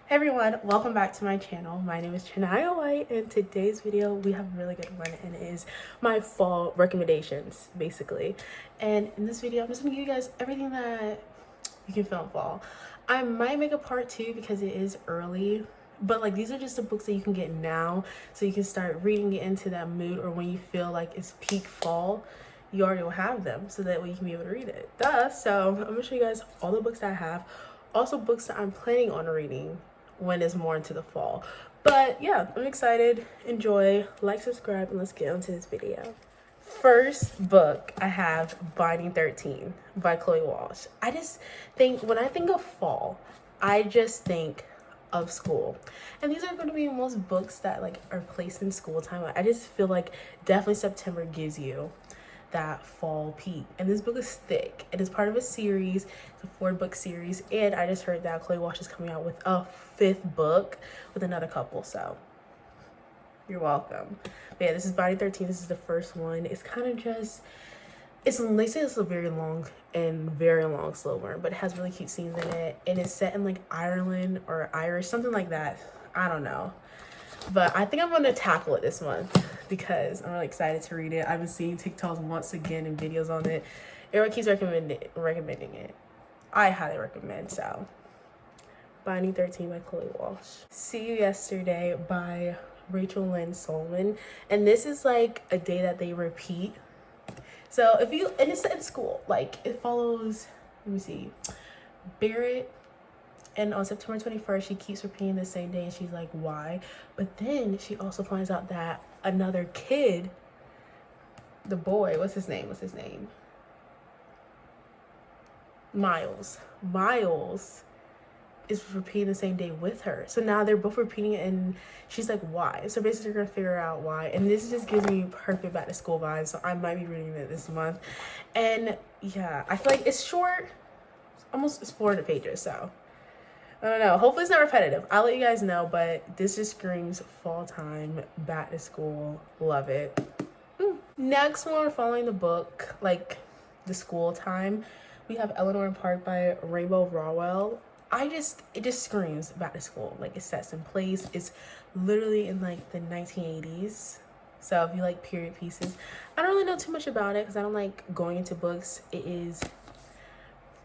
Hey everyone, welcome back to my channel. My name is Chania White, and today's video we have a really good one, and it is my fall recommendations basically. And in this video I'm just gonna give you guys everything that you can film fall. I might make a part 2 because it is early, but like these are just the books that you can get now so you can start reading it into that mood, or when you feel like it's peak fall you already will have them so that way you can be able to read it. So I'm gonna show you guys all the books that I have, also books that I'm planning on reading when it's more into the fall. But yeah, I'm excited. Enjoy, like, subscribe, and let's get into this video. First book I have, Binding 13 by Chloe Walsh. I just think when I think of fall, I just think of school, and these are going to be most books that like are placed in school time. I just feel like definitely September gives you that fall peak, and this book is thick. It is part of a series. It's a 4-book series, and I just heard that Chloe Walsh is coming out with a 5th book with another couple, so you're welcome. But yeah, this is Body 13. This is the first one. It's kind of just, they say it's a very long slow burn, but it has really cute scenes in it, and it's set in like Ireland or Irish, something like that. I don't know, but I think I'm going to tackle it this month because I'm really excited to read it. I've been seeing TikToks once again and videos on it. Everyone keeps recommending it. I highly recommend. So Binding 13 by Chloe Walsh. See You Yesterday by Rachel Lynn Solomon. And this is like a day that they repeat. So and it's set in school. Like it follows, let me see, Barrett. And on September 21st, she keeps repeating the same day, and she's like, why? But then she also finds out that another kid, the boy, what's his name? Miles is repeating the same day with her. So now they're both repeating it, and she's like, why? So basically, you're gonna figure out why. And this just gives me perfect back to school vibes. So I might be reading it this month. And yeah, I feel like it's short. It's 400 pages, so I don't know. Hopefully it's not repetitive. I'll let you guys know, but this just screams fall time, back to school. Love it. Next one, we're following the book, like the school time. We have Eleanor and Park by Rainbow Rowell. It just screams back to school. Like it sets in place. It's literally in like the 1980s. So if you like period pieces, I don't really know too much about it because I don't like going into books. It is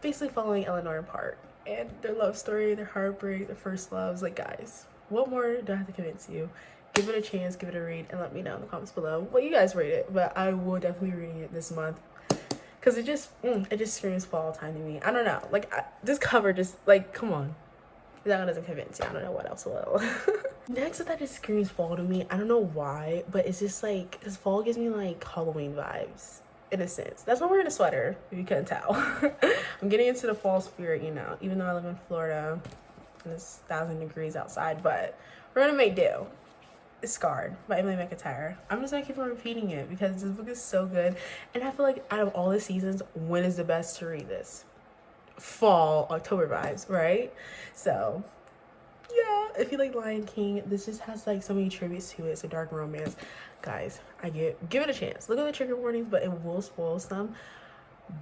basically following Eleanor and Park and their love story, their heartbreak, their first loves. Like, guys, what more do I have to convince you? Give it a chance, give it a read, and let me know in the comments below what you guys rate it. But I will definitely be reading it this month because it just screams fall time to me. I don't know, like this cover just like, come on, that one doesn't convince you. I don't know what else will. Next, that just screams fall to me. I don't know why, but it's just like this fall gives me like Halloween vibes. In a sense, that's why we're in a sweater, if you couldn't tell. I'm getting into the fall spirit, even though I live in Florida and it's 1,000 degrees outside, but we're gonna make do. It's Scarred by Emily McIntyre. I'm just gonna keep on repeating it because this book is so good, and I feel like out of all the seasons, when is the best to read this? Fall, October vibes, right? So yeah, if you like Lion King, this just has like so many tributes to it. It's a dark romance. Guys, give it a chance. Look at the trigger warnings, but it will spoil some.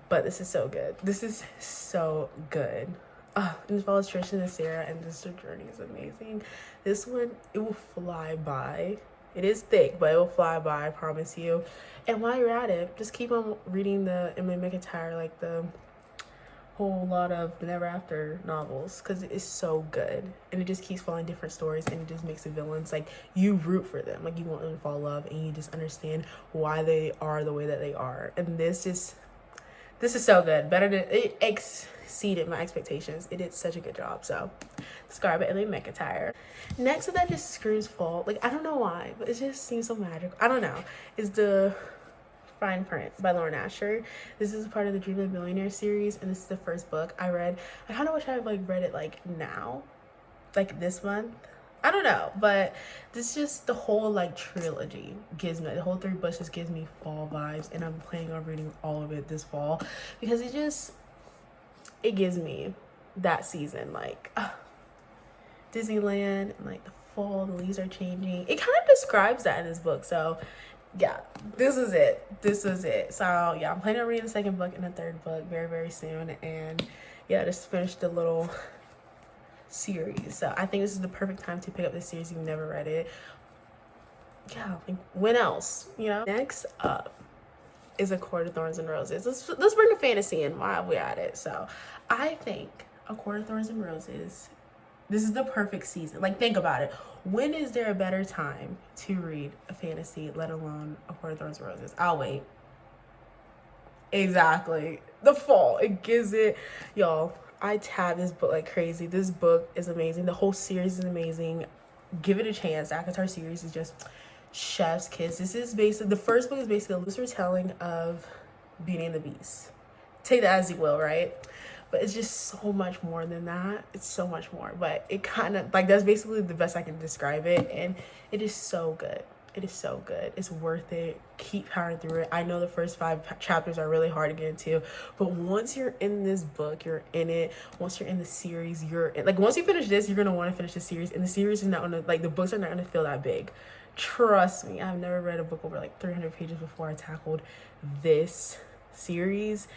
But this is so good. This is so good. And it follows Tristan and Sarah, and this journey is amazing. This one, it will fly by. It is thick, but it will fly by, I promise you. And while you're at it, just keep on reading the Emily McIntyre, like the whole lot of the Never After novels, because it is so good, and it just keeps following different stories, and it just makes the villains, like, you root for them, like you want them to fall in love, and you just understand why they are the way that they are. And this is so good. Better than it exceeded my expectations. It did such a good job. So Scarred by Emily McIntyre. Next, that just screams fall. Like, I don't know why, but it just seems so magical. I don't know. Is the Fine Print by Lauren Asher. This is part of the Dream of a Millionaire series, and this is the first book I read. I kind of wish I had like read it like now, like this month. I don't know, but this just the whole like trilogy gives me, the whole 3 books just gives me fall vibes, and I'm planning on reading all of it this fall because it gives me that season, like Disneyland, and like the fall, the leaves are changing. It kind of describes that in this book. So yeah, this was it. So yeah, I'm planning on reading the 2nd book and the 3rd book very, very soon. And yeah, just finished the little series. So I think this is the perfect time to pick up this series if you've never read it. Yeah, like when else, you know? Next up is A Court of Thorns and Roses. Let's bring the fantasy in while we're at it. So I think A Court of Thorns and Roses, this is the perfect season. Like, think about it. When is there a better time to read a fantasy, let alone A Court of Thorns and Roses? I'll wait. Exactly. The fall. It gives it, y'all. I tab this book like crazy. This book is amazing. The whole series is amazing. Give it a chance. The ACOTAR series is just chef's kiss. This is basically, the first book is basically a loose retelling of Beauty and the Beast. Take that as you will, right? But it's just so much more than that. It's so much more. But it kind of, like, that's basically the best I can describe it. And it is so good. It is so good. It's worth it. Keep powering through it. I know the first 5 chapters are really hard to get into, but once you're in this book, you're in it. Once you're in the series, you're in, like, once you finish this, you're going to want to finish the series. And the series is not going to, like, the books are not going to feel that big. Trust me. I've never read a book over like 300 pages before I tackled this series.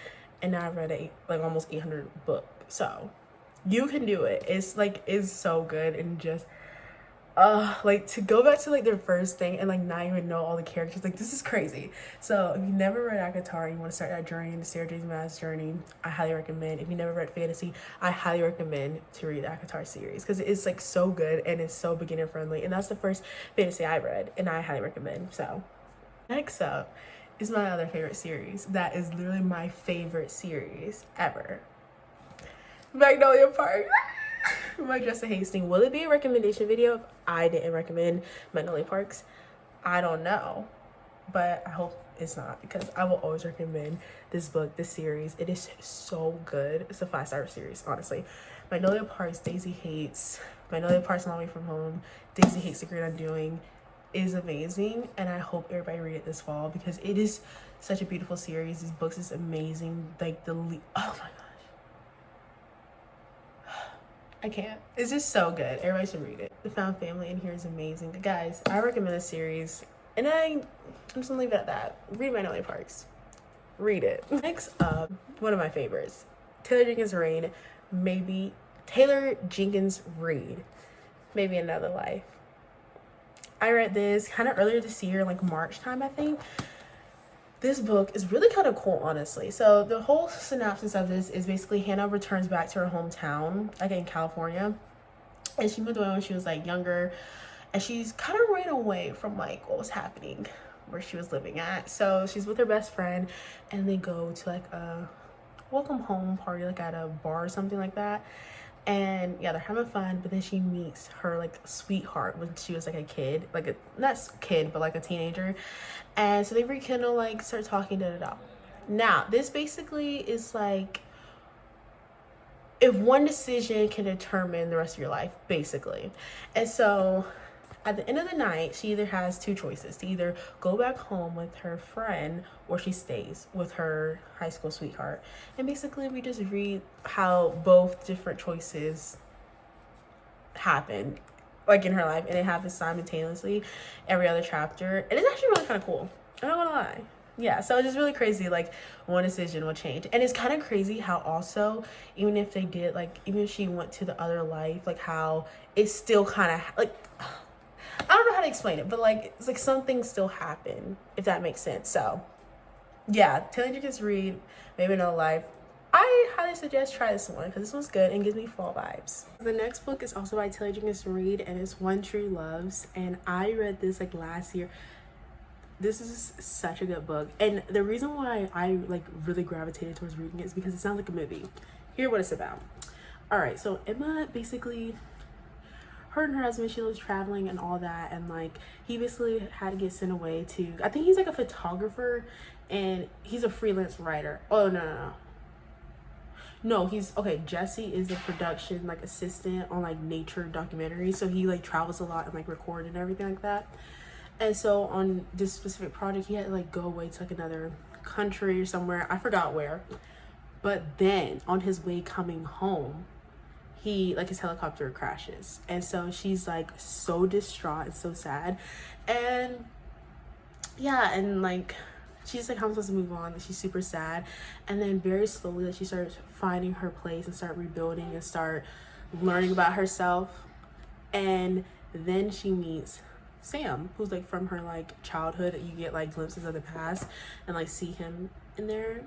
And now I've read like almost 800 book. So you can do it. It's like, it's so good. And just like, to go back to like their first thing and like not even know all the characters, like, this is crazy. So if you never read ACOTAR and you want to start that journey, the Sarah J. Maas journey, I highly recommend. If you never read fantasy, I highly recommend to read the ACOTAR series, because it's like so good and it's so beginner friendly. And that's the first fantasy I read, and I highly recommend. So next up is my other favorite series. That is literally my favorite series ever. Magnolia Park. By Justin Hastings. Will it be a recommendation video if I didn't recommend Magnolia Parks? I don't know, but I hope it's not, because I will always recommend this book, this series. It is so good. It's a 5-star series, honestly. Magnolia Parks, Daisy Hates, Magnolia Parks, Long Way From Home, Daisy Hates, The Great Undoing is amazing, and I hope everybody read it this fall, because it is such a beautiful series. These books is amazing. Like, oh my god, I can't. It's just so good. Everybody should read it. The found family in here is amazing. Guys, I recommend this series. And I'm just gonna leave it at that. Read Magnolia Parks. Read it. Next up, one of my favorites. Taylor Jenkins Reid, Maybe Another Life. I read this kind of earlier this year, like March time, I think. This book is really kind of cool, honestly. So the whole synopsis of this is basically Hannah returns back to her hometown, like in California. And she moved away when she was like younger. And she's kind of ran away from like what was happening where she was living at. So she's with her best friend and they go to like a welcome home party, like at a bar or something like that. And yeah, they're having fun, but then she meets her like sweetheart when she was like a kid, like a not kid but like a teenager. And so they rekindle, like start talking, Now this basically is like if one decision can determine the rest of your life, basically. And so at the end of the night, she either has 2 choices: to either go back home with her friend or she stays with her high school sweetheart. And basically we just read how both different choices happen like in her life, and it happens simultaneously every other chapter. And it's actually really kind of cool. I'm not gonna lie. Yeah, so it's just really crazy, like one decision will change. And it's kind of crazy how also, even if they did, like even if she went to the other life, like how it's still kind of like, I don't know how to explain it, but like it's like some things still happen, if that makes sense. So yeah, Taylor Jenkins Reid, Maybe Another Life. I highly suggest try this one because this one's good and gives me fall vibes. The next book is also by Taylor Jenkins Reid, and it's One Tree Loves. And I read this like last year. This is such a good book, and the reason why I like really gravitated towards reading it is because it sounds like a movie. Here's what it's about. All right, so Emma basically, her and her husband, she was traveling and all that, and like he basically had to get sent away to, I think he's like a photographer and he's a freelance writer. Oh no, he's okay. Jesse is a production like assistant on like nature documentaries, so he like travels a lot and like record and everything like that. And so on this specific project, he had to like go away to like another country or somewhere, I forgot where. But then on his way coming home, he like his helicopter crashes, and so she's like so distraught and so sad. And yeah, and like she's like, how am I supposed to move on? And she's super sad. And then very slowly, like she starts finding her place and start rebuilding and start learning about herself. And then she meets Sam, who's like from her like childhood. You get like glimpses of the past and like see him in there.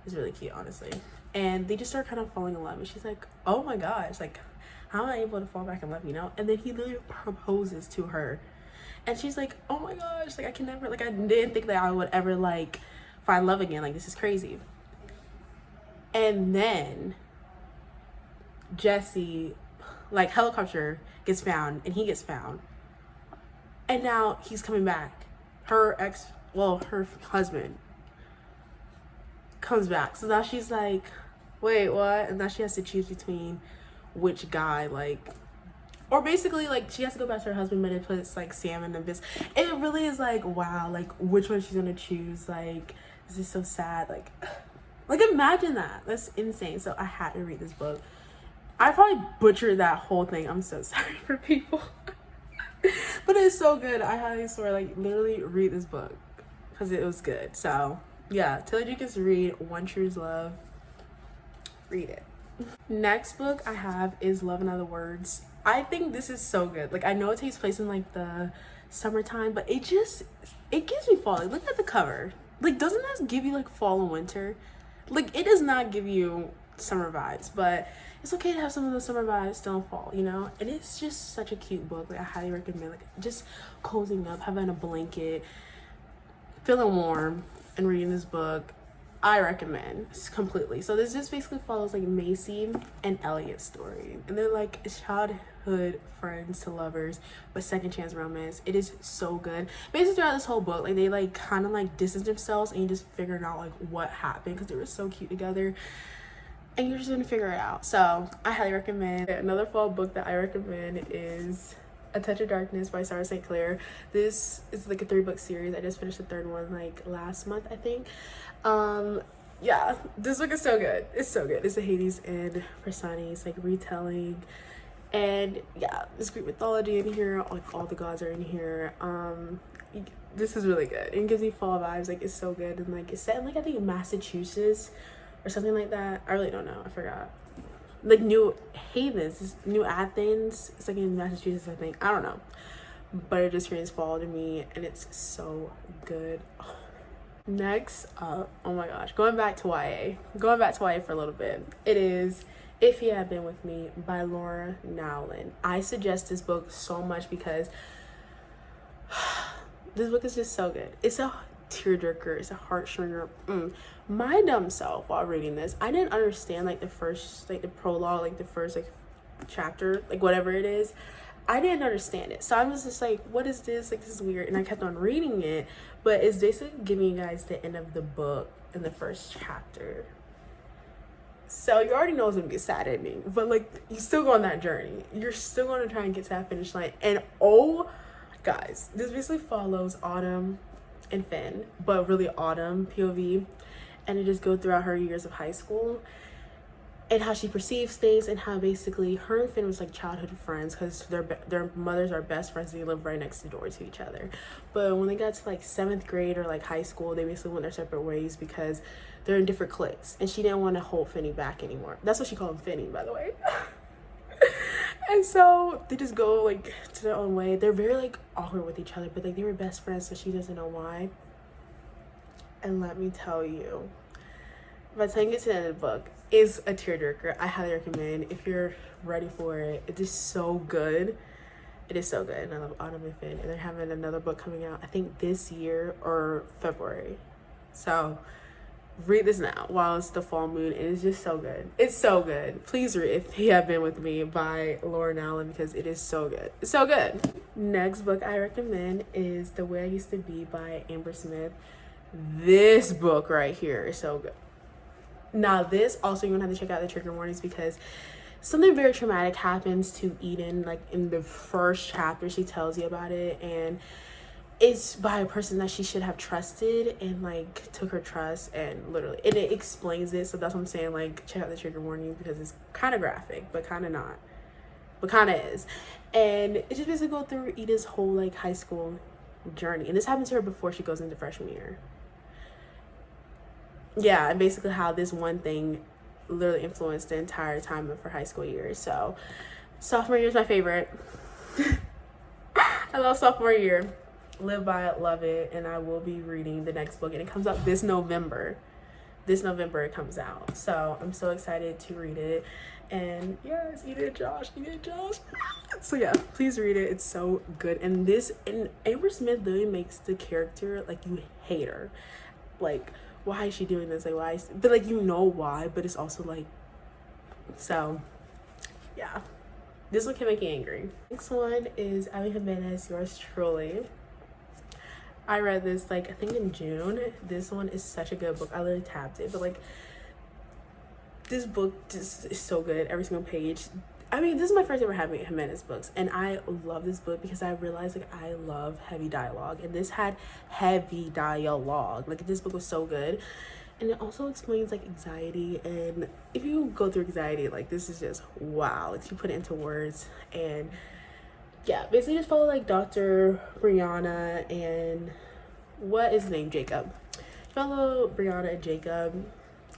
It's really cute, honestly. And they just start kind of falling in love, and she's like, oh my gosh, like, how am I able to fall back in love, you know? And then he literally proposes to her, and she's like, oh my gosh, like, I can never, like, I didn't think that I would ever like find love again, like, this is crazy. And then Jesse, like, helicopter gets found, and he gets found, and now he's coming back. Her husband comes back. So now she's like, wait, what? And now she has to choose between which guy, like, or basically like she has to go back to her husband, but it puts like Sam in the abyss. It really is like, wow, like which one she's gonna choose. Like, this is so sad. Like imagine that. That's insane. So I had to read this book. I probably butchered that whole thing. I'm so sorry for people. But it's so good. I highly swear, like, literally read this book because it was good. So yeah, Taylor Jenkins read One True's Love. Read it. Next book I have is Love in Other Words. I think this is so good. Like, I know it takes place in like the summertime, but it gives me fall. Like, look at the cover. Like, doesn't that give you like fall and winter? Like, it does not give you summer vibes, but it's okay to have some of those summer vibes still in fall, you know? And it's just such a cute book. Like, I highly recommend, like, just cozying up, having a blanket, feeling warm, and reading this book. I recommend completely. So this just basically follows like Macy and Elliot's story, and they're like childhood friends to lovers, but second chance romance. It is so good. Basically throughout this whole book, like they like kind of like distance themselves, and you just figuring out like what happened because they were so cute together, and you're just gonna figure it out. So I highly recommend. Another fall book that I recommend is A Touch of Darkness by Sarah St. Clair. This is like a 3-book series. I just finished the third one like last month, I think. Yeah, this book is so good. It's so good. It's a Hades and Persephone like retelling, and yeah, there's Greek mythology in here. Like all the gods are in here. This is really good. It gives me fall vibes. Like, it's so good, and like it's set in like I think Massachusetts or something like that. I really don't know. I forgot. Like New Havens, New Athens. It's like in Massachusetts, I think. I don't know, but it just screams fall to me, and it's so good. Next up, oh my gosh, going back to YA for a little bit. It is If He Had Been With Me by Laura Nowlin. I suggest this book so much because this book is just so good. It's a tearjerker. It's a heartstringer. My dumb self, while reading this, I didn't understand like the first, like the prologue, like the first like chapter, like whatever it is. I didn't understand it. So I was just like, what is this? Like, this is weird. And I kept on reading it, but it's basically giving you guys the end of the book in the first chapter. So you already know it's gonna be a sad ending, but like, you still go on that journey. You're still gonna try and get to that finish line. And oh, guys, this basically follows Autumn and Finn, but really Autumn POV. And it just goes throughout her years of high school, and how she perceives things, and how basically her and Finn was like childhood friends because their mothers are best friends. They live right next door to each other. But when they got to like 7th grade or like high school, they basically went their separate ways because they're in different cliques, and she didn't want to hold Finny back anymore. That's what she called him, Finny, by the way. And so they just go like to their own way. They're very like awkward with each other, but like they were best friends, so she doesn't know why. And let me tell you, by the time you get to the end of the book, is a tearjerker. I highly recommend if you're ready for it. It is so good. It is so good. And I love Autumn and Finn. And they're having another book coming out, I think this year or February. So read this now while it's the fall moon. It is just so good. It's so good. Please read If He Had Been With Me by Laura Nowlin because it is so good. It's so good. Next book I recommend is The Way I Used to Be by Amber Smith. This book right here is so good. Now this also, you're gonna have to check out the trigger warnings because something very traumatic happens to Eden. Like in the first chapter, she tells you about it, and it's by a person that she should have trusted, and like took her trust, and literally, and it explains it. So that's what I'm saying, like, check out the trigger warning because it's kind of graphic, but kind of not, but kind of is. And it just basically go through Eden's whole like high school journey, and this happened to her before she goes into freshman year. Yeah, and basically how this one thing literally influenced the entire time of her high school years. So sophomore year is my favorite. I love sophomore year. Live by it, love it, and I will be reading the next book, and it comes out this November. This November it comes out, so I'm so excited to read it. And yes, eat it, Josh, eat it, Josh. So yeah, please read it. It's so good. And Amber Smith literally makes the character like you hate her. Like, why is she doing this? Like, why? But like, you know why, but it's also like, so yeah, this one can make you angry. Next one is Abby Jimenez, yours truly. I read this like I think in June. This one is such a good book. I literally tapped it, but like this book just is so good. Every single page. I mean, this is my first ever Abby Jimenez books, and I love this book because I realized like I love heavy dialogue, and this had heavy dialogue. Like this book was so good, and it also explains like anxiety, and if you go through anxiety, like this is just wow. Like you put it into words. And yeah, basically just follow like Dr. Brianna and what is his name? Jacob. Follow Brianna and Jacob.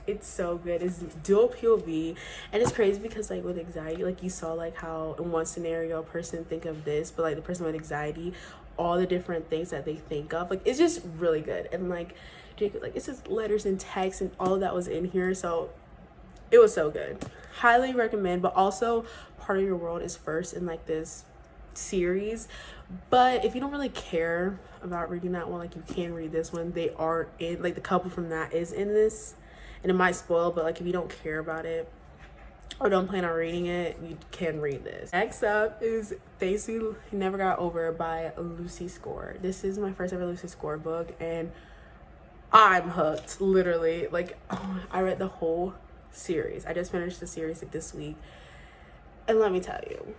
It's so good. It's dual POV, and it's crazy because like with anxiety, like you saw like how in one scenario a person think of this, but like the person with anxiety, all the different things that they think of, like it's just really good. And like Jacob, like it's just letters and text and all of that was in here, so it was so good. Highly recommend. But also Part of Your World is first in like this series, but if you don't really care about reading that one, like you can read this one. They are in like the couple from that is in this, and it might spoil, but like if you don't care about it or don't plan on reading it, you can read this. Next up is Things We Never Got Over by Lucy Score. This is my first ever Lucy Score book, and I'm hooked. Literally, like I read the whole series. I just finished the series like this week, and let me tell you,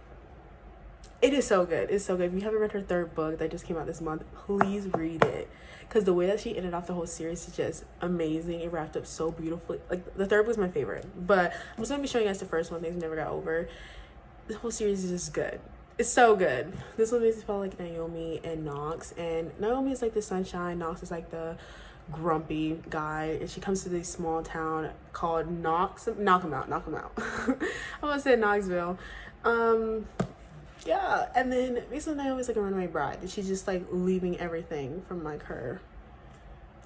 it is so good. It's so good. If you haven't read her third book that just came out this month, please read it. Because the way that she ended off the whole series is just amazing. It wrapped up so beautifully. Like, the third was my favorite. But I'm just going to be showing you guys the first one, Things Never Got Over. The whole series is just good. It's so good. This one makes me feel like Naomi and Knox. And Naomi is like the sunshine. Knox is like the grumpy guy. And she comes to this small town called Knox. Knock 'em out. I'm going to say Knoxville. Yeah, and then basically Naomi's like a runaway bride, and she's just like leaving everything from like her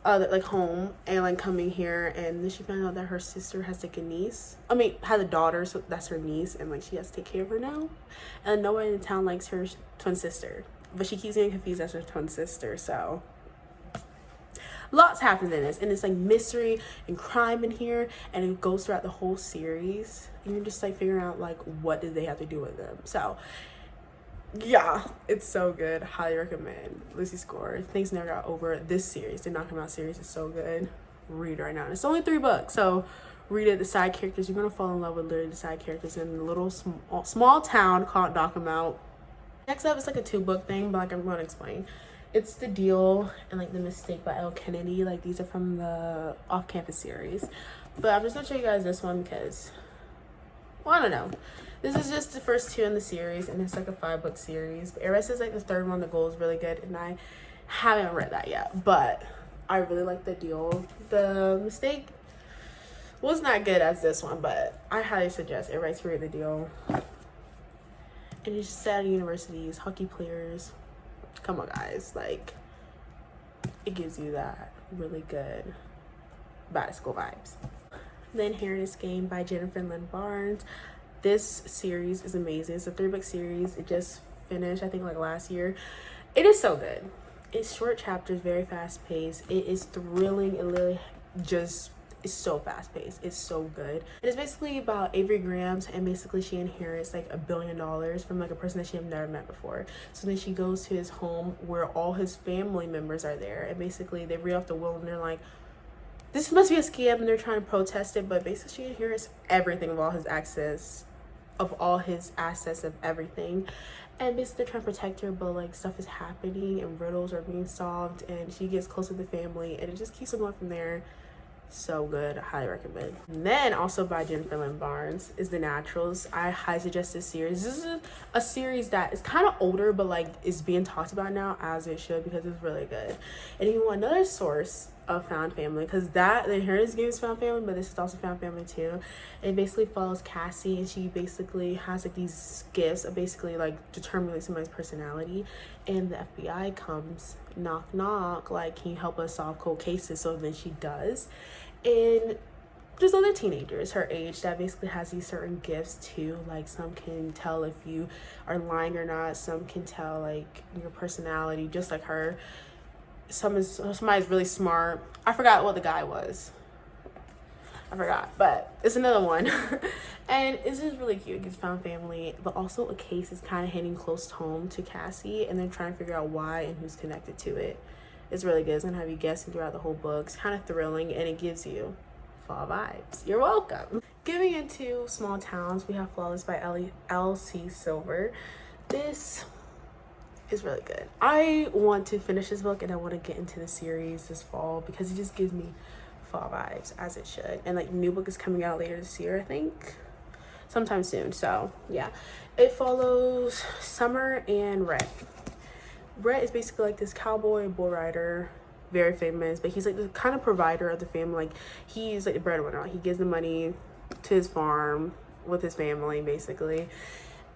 like home and like coming here, and then she found out that her sister has like a niece. I mean, had a daughter, so that's her niece, and like she has to take care of her now. And nobody in the town likes her twin sister, but she keeps getting confused as her twin sister. So lots happens in this, and it's like mystery and crime in here, and it goes throughout the whole series, and you're just like figuring out like what did they have to do with them. So yeah, it's so good. Highly recommend. Lucy Score. Things Never Got Over. This series, the Knock 'Em Out series, is so good. Read it right now. And it's only 3 books, so read it. The side characters, you're gonna fall in love with literally the side characters in a little small town called Knock 'Em Out. Next up, it's like a 2-book thing, but like I'm gonna explain. It's The Deal and like The Mistake by Elle Kennedy. Like these are from the off-campus series, but I'm just gonna show you guys this one because, well, I don't know. This is just the first 2 in the series, and it's like a 5-book series. But the rest is like the third one. The goal is really good, and I haven't read that yet, but I really like The Deal. The Mistake was not good as this one, but I highly suggest it. Right, to read The Deal. And it's just set at universities, hockey players. Come on, guys, like it gives you that really good back to school vibes. The Inheritance Game by Jennifer Lynn Barnes. This series is amazing. It's a 3-book series. It just finished, I think, like last year. It is so good. It's short chapters, very fast paced. It is thrilling. It literally just is so fast paced. It's so good. It is basically about Avery Grams, and basically she inherits like $1 billion from like a person that she had never met before. So then she goes to his home where all his family members are there, and basically they read off the will, and they're like, this must be a scam, and they're trying to protest it. But basically she inherits everything of all his assets of everything, and basically they're trying to protect her, but like stuff is happening and riddles are being solved, and she gets close to the family, and it just keeps on going from there. So good. I highly recommend. And then also by Jennifer Lynn Barnes is The Naturals. I highly suggest this series. This is a series that is kind of older, but like is being talked about now, as it should, because it's really good. And if you want another source a found family, because that the Inheritance Game is found family, but this is also found family too. It basically follows Cassie, and she basically has like these gifts of basically like determining somebody's personality, and the FBI comes knock knock, like, can you help us solve cold cases? So then she does. And there's other teenagers her age that basically has these certain gifts too. Like, some can tell if you are lying or not, some can tell like your personality just like her. Somebody's really smart. I forgot what the guy was. I forgot, but it's another one. And it's just really cute. It's found family, but also a case is kind of hitting close to home to Cassie, and then trying to figure out why and who's connected to it. It's really good. It's gonna have you guessing throughout the whole book. It's kind of thrilling, and it gives you fall vibes. You're welcome. Getting into small towns, we have Flawless by L.C. Silver. This is really good. I want to finish this book, and I want to get into the series this fall because it just gives me fall vibes, as it should. And like, new book is coming out later this year, I think, sometime soon. So yeah, it follows Summer and Rhett. Rhett is basically like this cowboy bull rider, very famous, but he's like the kind of provider of the family. Like, he's like the breadwinner. He gives the money to his farm with his family basically.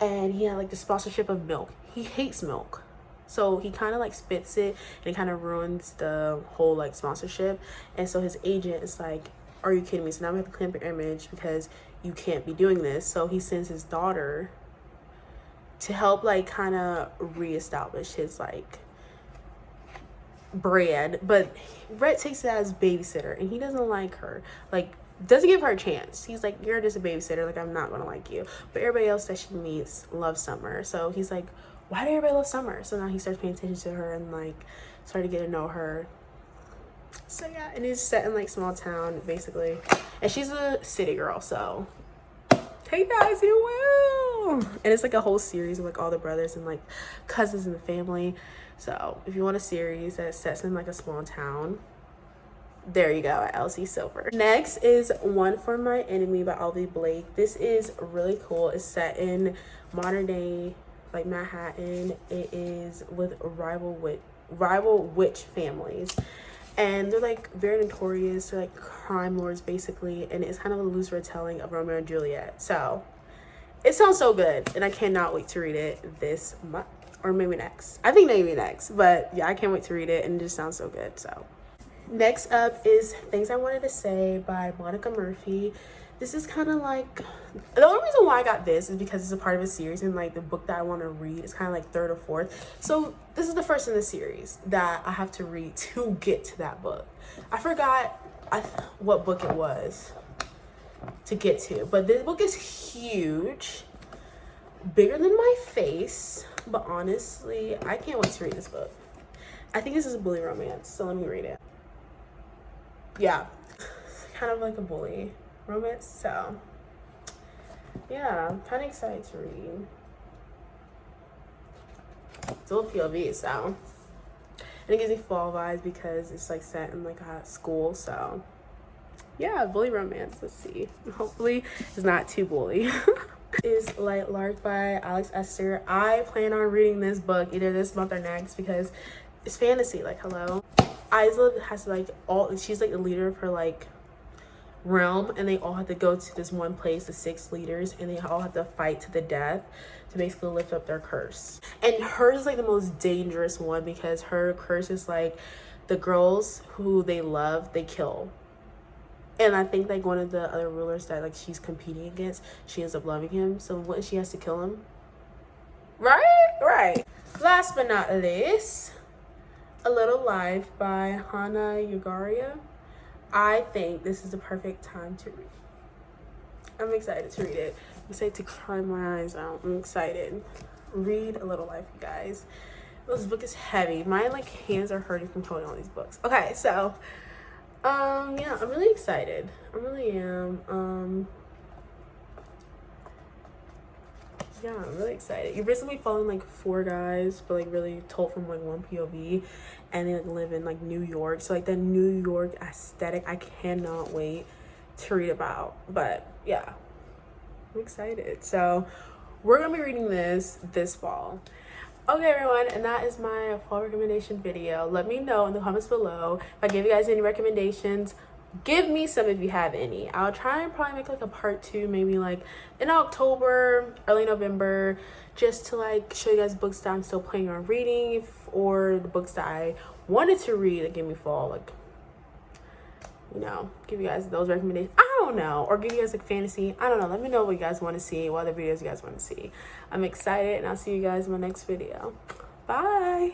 And he had like the sponsorship of milk. He hates milk, so he kind of like spits it, and it kind of ruins the whole like sponsorship. And so his agent is like, are you kidding me? So now we have to clean up your image because you can't be doing this. So he sends his daughter to help like kind of reestablish his like brand. But Rhett takes it as babysitter, and he doesn't like her. Like, doesn't give her a chance. He's like, you're just a babysitter, like, I'm not gonna like you. But everybody else that she meets loves Summer. So he's like, why do everybody love Summer? So now he starts paying attention to her and like started to get to know her. So yeah, and it's set in like small town basically, and she's a city girl, so take that as you will. And it's like a whole series of like all the brothers and like cousins in the family. So if you want a series that sets in like a small town, there you go, at L.C. Silver. Next is One for My Enemy by Olivia Blake. This is really cool. It's set in modern day like Manhattan. It is with rival witch families, and they're like very notorious. They're like crime lords basically, and it's kind of a loose retelling of Romeo and Juliet. So it sounds so good, and I cannot wait to read it this month, or maybe next. I think maybe next, but yeah, I can't wait to read it, and it just sounds so good. So next up is Things I Wanted to Say by Monica Murphy. This is kind of like, the only reason why I got this is because it's a part of a series, and like the book that I want to read is kind of like third or fourth. So this is the first in the series that I have to read to get to that book. I forgot what book it was to get to, but this book is huge, bigger than my face. But honestly, I can't wait to read this book. I think this is a bully romance, so let me read it. Yeah, kind of like a bully romance. So yeah, I'm kind of excited to read. It's a little POV, so, and it gives me fall vibes because it's like set in like a school. So yeah, bully romance. Let's see, hopefully it's not too bully. Is Light Lark by Alex Esther. I plan on reading this book either this month or next because it's fantasy. Like, hello, Isla has like she's like the leader of her like realm, and they all have to go to this one place, the 6 leaders, and they all have to fight to the death to basically lift up their curse. And hers is like the most dangerous one because her curse is like the girls who they love, they kill. And I think like one of the other rulers that like she's competing against, she ends up loving him. So what, she has to kill him? Right. Last but not least, A Little Life by Hannah Yugaria. I think this is the perfect time to read. I'm excited to read it. I'm excited to cry my eyes out. I'm excited. Read A Little Life, you guys. This book is heavy. My like hands are hurting from holding all these books. Okay, so yeah, I'm really excited. I really am. Yeah, I'm really excited. You're basically following like 4 guys, but like really told from like one POV, and they like live in like New York. So like the New York aesthetic, I cannot wait to read about. But yeah, I'm excited. So we're gonna be reading this fall. Okay, everyone, and that is my fall recommendation video. Let me know in the comments below if I gave you guys any recommendations. Give me some if you have any. I'll try and probably make like a part 2, maybe like in October, early November, just to like show you guys books that I'm still planning on reading, or the books that I wanted to read that gave me fall, like, you know, give you guys those recommendations. I don't know, or give you guys like fantasy. I don't know. Let me know what you guys want to see, what other videos you guys want to see. I'm excited, and I'll see you guys in my next video. Bye.